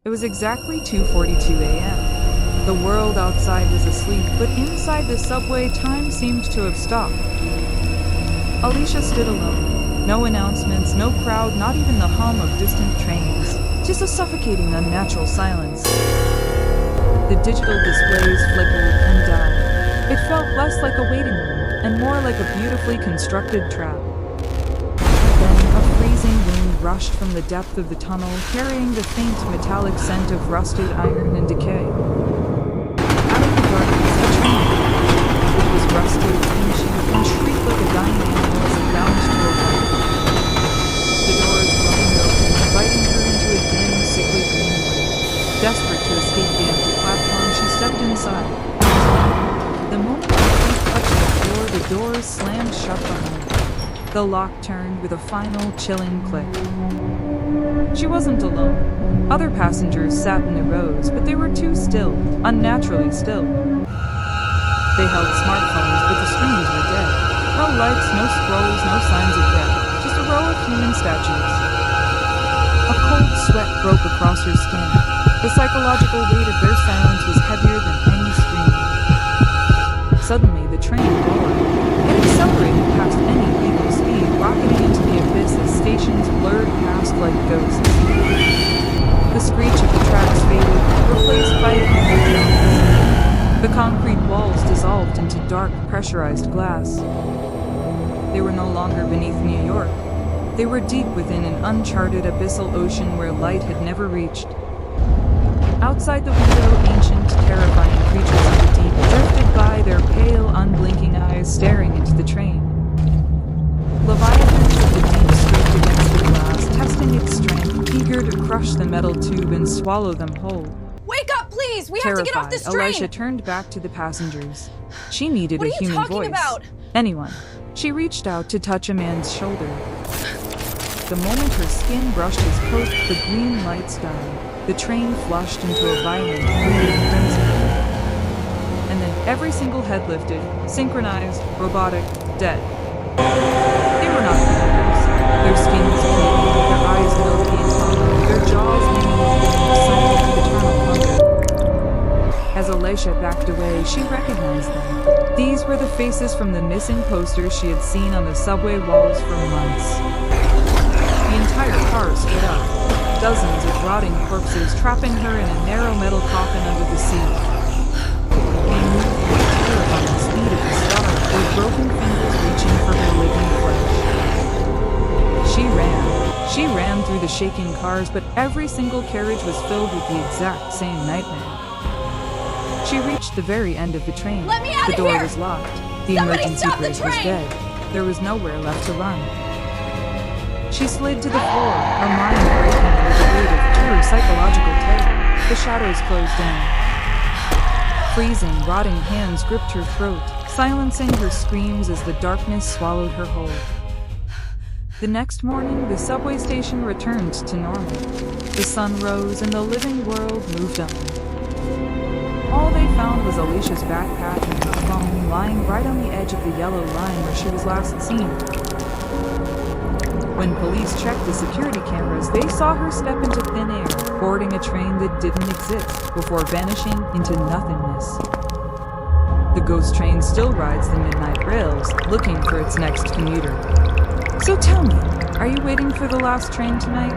It was exactly 2:42 a.m. The world outside was asleep, but inside the subway, time seemed to have stopped. Elisha stood alone. No announcements, no crowd, not even the hum of distant trains. Just a suffocating, unnatural silence. The digital displays flickered and died. It felt less like a waiting room and more like a beautifully constructed trap. Then a freezing wind rushed from the depth of the tunnel, carrying the faint metallic scent of rusted iron and decay. Out of the darkness, a train. It was rusted, ancient, and shrieked like a dying animal as it bounced to a halt. The doors rolled open, inviting her into a dim, sickly green light. Desperate to escape the empty platform, she stepped inside. The moment her feet touched the doors slammed shut behind her. The lock turned with a final, chilling click. She wasn't alone. Other passengers sat in the rows, but they were too still, unnaturally still. They held smartphones, but the screens were dead. No lights, no scrolls, no signs of death. Just a row of human statues. A cold sweat broke across her skin. The psychological weight of their silence was heavier than any scream. Suddenly, the train roared. It accelerated past any legal speed, rocketing into the abyss as stations blurred past like ghosts. The screech of the tracks faded, replaced by a heavy drone. The concrete walls dissolved into dark, pressurized glass. They were no longer beneath New York. They were deep within an uncharted abyssal ocean where light had never reached. Outside the window, ancient, terrifying creatures of the deep drifted by, their pale, unblinking eyes staring into the train. Leviathans of the deep scraped against the glass, testing its strength, eager to crush the metal tube and swallow them whole. Wake up, please! We have to get off this train! Elisha turned back to the passengers. She needed a human voice. What are you talking about? Anyone. She reached out to touch a man's shoulder. The moment her skin brushed his coat, the green lights died. The train flushed into a violent, bleeding crimson. And then every single head lifted, synchronized, robotic, dead. They were not humans. Their skins peeled, their eyes milky and tawny, their jaws hanging with eternal hunger. As Elisha backed away, she recognized them. These were the faces from the missing posters she had seen on the subway walls for months. The entire car stood up. Dozens of rotting corpses trapping her in a narrow metal coffin under the seat. They moved with the terrifying speed of the star, their broken fingers reaching for her living flesh. She ran through the shaking cars, but every single carriage was filled with the exact same nightmare. She reached the very end of the train. Let me out the of door here! was locked. The Somebody emergency stop the brake was train! dead. There was nowhere left to run. She slid to the floor, her mind breaking under the weight of pure psychological terror. The shadows closed in. Freezing, rotting hands gripped her throat, silencing her screams as the darkness swallowed her whole. The next morning, the subway station returned to normal. The sun rose and the living world moved on. All they found was Elisha's backpack and her phone lying right on the edge of the yellow line where she was last seen. When police checked the security cameras, they saw her step into thin air, boarding a train that didn't exist, before vanishing into nothingness. The ghost train still rides the midnight rails, looking for its next commuter. So tell me, are you waiting for the last train tonight?